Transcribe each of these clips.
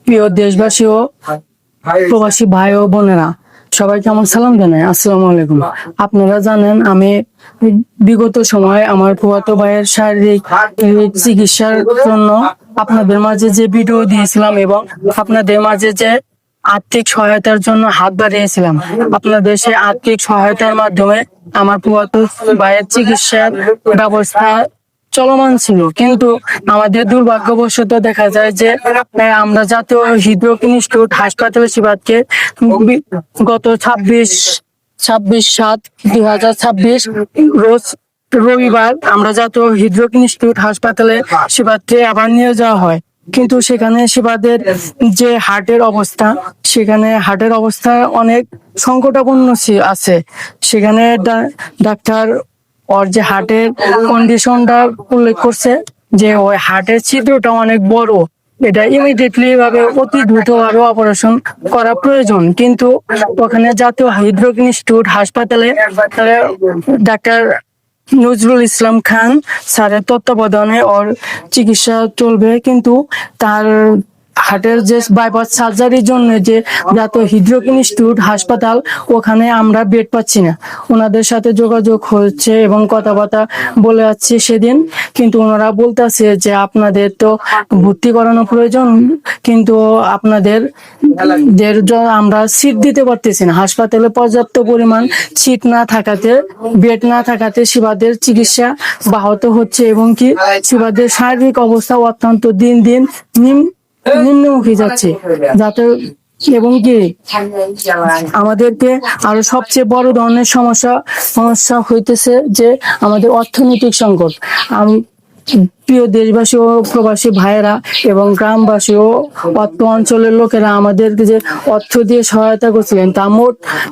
প্রিয় দেশবাসী ও প্রবাসী ভাই ও বোনেরা, সবাইকে আমার সালাম জানাই। আসসালামু আলাইকুম। আপনারা জানেন আমি বিগত সময় আমার ফুফাতো ভাইয়ের শারীরিক চিকিৎসার জন্য আপনাদের মাঝে যে ভিডিও দিয়েছিলাম এবং আপনাদের মাঝে যে আর্থিক সহায়তার জন্য হাত বাড়িয়েছিলাম, আপনাদের সেই আর্থিক সহায়তার মাধ্যমে আমার ফুফাতো ভাইয়ের চিকিৎসার ব্যবস্থা চলমান ছিল। কিন্তু আমাদের দুর্ভাগ্যবশত দেখা যায় যে আমরা জাতীয় হৃদরোগ ইনস্টিটিউট হাসপাতাল সিবাদকে গত 26/7/2026 রোজ রবিবার আমরা জাতীয় হৃদরোগ ইনস্টিটিউট হাসপাতালে সিবাদকে আবার নিয়ে যাওয়া হয়। কিন্তু সেখানে সিবাদের যে হার্টের অবস্থা অনেক সংকটাপন্ন আছে। সেখানে ডাক্তার ওর যে হার্টের কন্ডিশনটা উল্লেখ করছে যে ওই হার্টের ছিদ্রটা অনেক বড়, এটা ইমিডিয়েটলি ভাবে অতি দ্রুত ভাবে অপারেশন করা প্রয়োজন। কিন্তু ওখানে জাতীয় হৃদরোগ ইনস্টিটিউট হাসপাতালে ডাক্তার নজরুল ইসলাম খান স্যারের তত্ত্বাবধানে ওর চিকিৎসা চলবে। কিন্তু তার হার্টের যে বাইপাস সার্জারির জন্য যে জাতীয় হৃদরোগ ইনস্টিটিউট হাসপাতাল, ওখানে আমরা বেড পাচ্ছি না। ওনাদের সাথে যোগাযোগ হচ্ছে এবং কথাবার্তা বলে যাচ্ছি সেদিন, কিন্তু ওনারা বলতেছে যে আপনাদের তো ভর্তি করানো প্রয়োজন, কিন্তু আমরা সিট দিতে পারতেছি না। হাসপাতালে পর্যাপ্ত পরিমাণ সিট না থাকাতে, বেড না থাকাতে শিবাদের চিকিৎসা ব্যাহত হচ্ছে এবং কি শিবাদের শারীরিক অবস্থা অত্যন্ত দিন দিন নিম্নমুখী যাচ্ছে। যাতে এবং কি আমাদেরকে আরো সবচেয়ে বড় ধরনের সমস্যা হইতেছে যে আমাদের অর্থনৈতিক সংকট। আমি প্রিয় দেশবাসী ও প্রবাসী ভাইয়েরা এবং গ্রামবাসী ও অত্র অঞ্চলের লোকেরা আমাদেরকে যে অর্থ দিয়ে সহায়তা করছিলেন তা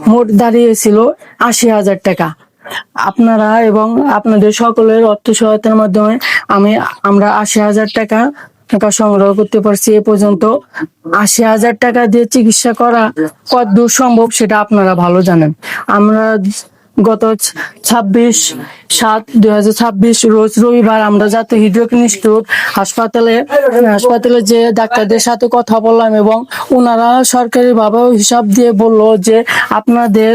মোট দাঁড়িয়েছিল 80,000 টাকা। আপনারা এবং আপনাদের সকলের অর্থ সহায়তার মাধ্যমে আমরা 80,000 টাকা সংগ্রহ করতে পারছি। এ পর্যন্ত 80,000 টাকা দিয়ে চিকিৎসা করা কতদূর সম্ভব সেটা আপনারা ভালো জানেন। আমরা গত 26/7/2026 রোজ রবিবার আমরা জাতীয় হৃদরোগ ইনস্টিটিউট হাসপাতালে যে ডাক্তারদের সাথে কথা বললাম এবং ওনারা সরকারি ভাবে হিসাব দিয়ে বলল যে আপনাদের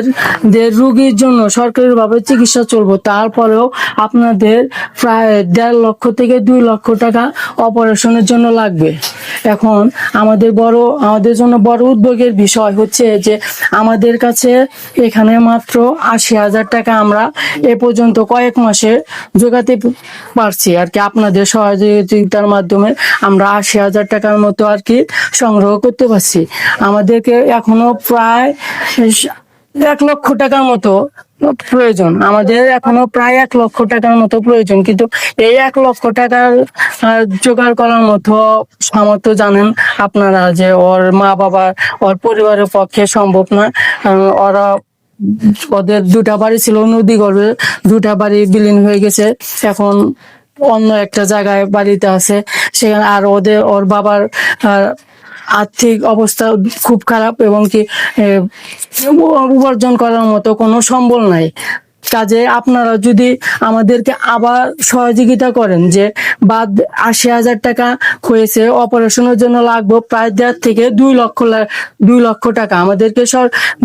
রোগীর জন্য সরকারি ভাবে চিকিৎসা চলবে, তারপরেও আপনাদের প্রায় 1.5 লক্ষ থেকে 2 লক্ষ টাকা অপারেশনের জন্য লাগবে। এখন আমাদের জন্য বড় উদ্বেগের বিষয় হচ্ছে যে আমাদের কাছে এখানে মাত্র 80,000 টাকা আমরা এ পর্যন্ত কয়েক মাসে জোগাতে পারছি আর কি। আপনাদের সহযোগিতার মাধ্যমে আমরা 80,000 টাকার মতো আর কি সংগ্রহ করতে পারছি। আমাদেরকে এখনো প্রায় 1 লক্ষ টাকার মতো প্রয়োজন। আমাদের এখনো প্রায় 1 লক্ষ টাকার মতো প্রয়োজন, কিন্তু এই 1 লক্ষ টাকার জোগাড় করার মতো সামর্থ্য জানেন আপনারা যে ওর মা বাবা ওর পরিবারের পক্ষে সম্ভব না। ওদের 2টা বাড়ি ছিল নদীগর্ভে, 2টা বাড়ি বিলীন হয়ে গেছে, এখন অন্য একটা জায়গায় বাড়িতে আছে সেখানে। আর ওর বাবার আর্থিক অবস্থা খুব খারাপ এবং কি উপার্জন করার মতো কোনো সম্বল নাই। কাজে আপনারা যদি আমাদেরকে আবার সহযোগিতা করেন যে 80,000 টাকা হয়েছে, অপারেশনের জন্য লাগবে প্রায় 1.5 থেকে 2 লক্ষ টাকা। আমাদেরকে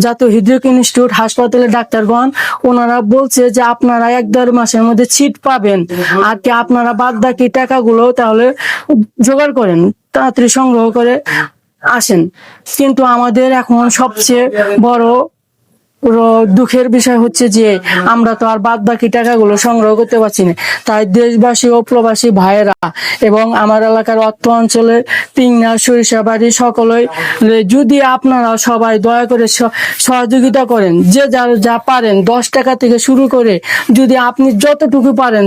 জাতীয় হৃদরোগ ইনস্টিটিউট হাসপাতালে ডাক্তারগণ ওনারা বলছে যে আপনারা 1-1.5 মাসের মধ্যে সিট পাবেন আর কি। আপনারা বাকি টাকাগুলো তাহলে জোগাড় করেন, তাড়াতাড়ি সংগ্রহ করে আসেন। কিন্তু আমাদের এখন সবচেয়ে বড় দুঃখের বিষয় হচ্ছে যে আমরা তো আর বাকি টাকাগুলো সংগ্রহ করতে পারছি না। তাই দেশবাসী ও প্রবাসী ভাইয়েরা এবং আমার এলাকার অত্র অঞ্চলের পিংনা সরিষাবাড়ি সকলেই যদি আপনারা সবাই দয়া করে সহযোগিতা করেন, যে যা পারেন 10 টাকা থেকে শুরু করে যদি আপনি যতটুকু পারেন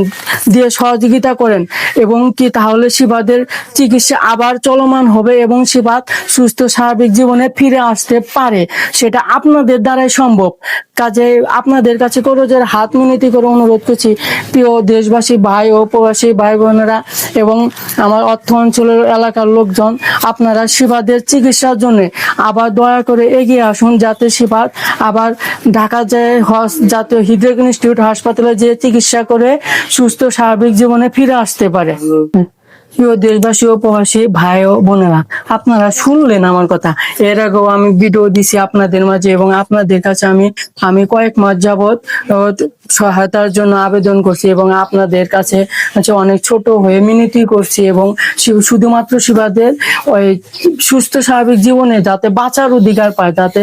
দিয়ে সহযোগিতা করেন এবং কি তাহলে শিবাদের চিকিৎসা আবার চলমান হবে এবং শিবাদ সুস্থ স্বাভাবিক জীবনে ফিরে আসতে পারে। সেটা আপনাদের দ্বারাই সম্ভব। কাজে আপনাদের কাছে করজোড়ে হাত মিনতি করে অনুরোধ করছি, প্রিয় দেশবাসী ভাই ও প্রবাসী ভাই বোনেরা এবং আমার অর্থ অঞ্চলের এলাকার লোকজন, আপনারা শিবাদের চিকিৎসার জন্য আবার দয়া করে এগিয়ে আসুন, যাতে শিবাদ আবার ঢাকা জাতীয় হৃদরোগ ইনস্টিটিউট হাসপাতালে যে চিকিৎসা করে সুস্থ স্বাভাবিক জীবনে ফিরে আসতে পারে। প্রিয় দেশবাসী ও প্রবাসী ভাই ও বোনেরা, আপনারা শুনলেন আমার কথা। এর আগেও আমি ভিডিও দিছি আপনাদের মাঝে, এবং আপনাদের কাছে আমি আমি কয়েক মাস যাবত সহায়তার জন্য আবেদন করছি, এবং আপনাদের কাছে অনেক ছোট হয়ে মিনতি করছি, এবং শুধুমাত্র শিবাদের ওই সুস্থ স্বাভাবিক জীবনে যাতে বাঁচার অধিকার পায়, যাতে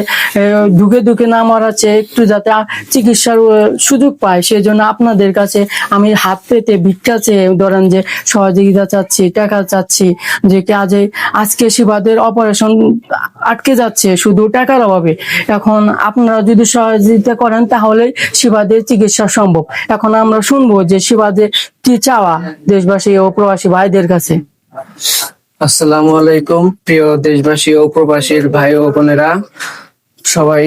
ঢুকে ঢুকে না মারা চেয়ে একটু যাতে চিকিৎসার সুযোগ পায়, সেই জন্য আপনাদের কাছে আমি হাত পেতে ভিক্ষা চেয়ে ধরেন যে সহযোগিতা চাচ্ছি, টাকা চাচ্ছি। যে কাজে আজকে শিবাদের অপারেশন আটকে যাচ্ছে শুধু টাকার অভাবে। এখন আপনারা যদি সহযোগিতা করেন তাহলে শিবাদের চিকিৎসা সম্ভব। এখন আমরা শুনবো যে শিবাদের কি চাওয়া দেশবাসী ও প্রবাসী ভাইদের কাছে। আসসালামু আলাইকুম প্রিয় দেশবাসী ও প্রবাসীর ভাই ও বোনেরা, সবাই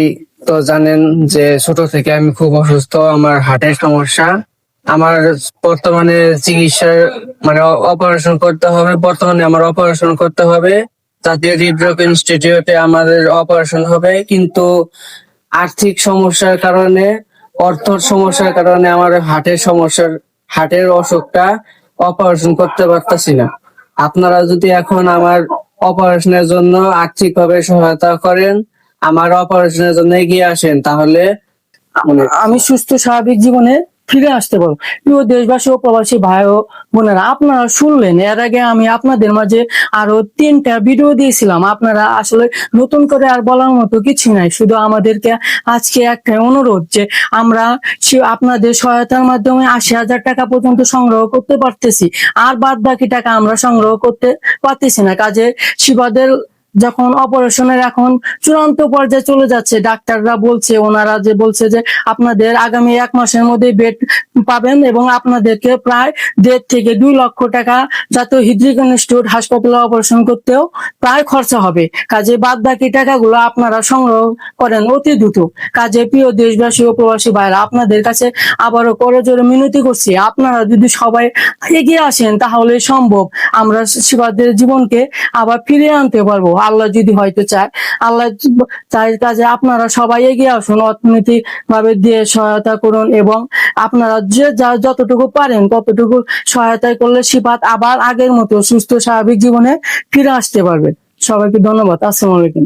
তো জানেন যে ছোট থেকে আমি খুব অসুস্থ, আমার হার্টের সমস্যা। আমার বর্তমানে চিকিৎসার মানে অপারেশন করতে হবে, আমার অপারেশন করতে হবে। জাতীয় হৃদরোগ ইনস্টিটিউটে আমাদের অপারেশন হবে, কিন্তু আর্থিক সমস্যার কারণে, অর্থের সমস্যার কারণে আমার হার্টের অসুখটা অপারেশন করতে পারতাছি না। আপনারা যদি এখন আমার অপারেশনের জন্য আর্থিকভাবে সহায়তা করেন, আমার অপারেশনের জন্য এগিয়ে আসেন, তাহলে আমি সুস্থ স্বাভাবিক জীবনে ফিরে আসতে পারবো। প্রিয় দেশবাসী ও প্রবাসী ভাই ও বোনেরা, আপনারা শুনলেন। এর আগে আমি আপনাদের মাঝে আরো 3টা ভিডিও দিয়েছিলাম। আপনারা আসলে নতুন করে আর বলার মতো কিছু নাই, শুধু আমাদেরকে আজকে একটা অনুরোধ যে আমরা আপনাদের সহায়তার মাধ্যমে 80,000 টাকা পর্যন্ত সংগ্রহ করতে পারতেছি, আর বাদ বাকি টাকা আমরা সংগ্রহ করতে পারতেছি না। কাজে শিবাদের যখন অপারেশনের এখন চূড়ান্ত পর্যায়ে চলে যাচ্ছে, ডাক্তাররা বলছে, ওনারা যে বলছে যে আপনাদের আগামী 1 মাসের মধ্যে বেড পাবেন, এবং আপনাদেরকে প্রায় 1.5 থেকে 2 লক্ষ টাকা জাতীয় হৃদরোগ ইনস্টিটিউট হাসপাতালে অপারেশন করতেও প্রায় খরচা হবে। কাজে বাদ বাকি টাকাগুলো আপনারা সংগ্রহ করেন অতি দ্রুত। কাজে প্রিয় দেশবাসী ও প্রবাসী ভাইরা, আপনাদের কাছে আবারও করজোড়ে মিনতি করছি, আপনারা যদি সবাই এগিয়ে আসেন তাহলে সম্ভব আমরা শিবাদের জীবনকে আবার ফিরিয়ে আনতে পারবো, আল্লাহ যদি হয়তো চায়। আল্লাহ চাই। কাজে আপনারা সবাই এগিয়ে আসুন, অর্থনৈতিক ভাবে দিয়ে সহায়তা করুন, এবং আপনারা যে যা যতটুকু পারেন ততটুকু সহায়তা করলে শিবাত আবার আগের মতো সুস্থ স্বাভাবিক জীবনে ফিরে আসতে পারবে। সবাইকে ধন্যবাদ। আসসালামু আলাইকুম।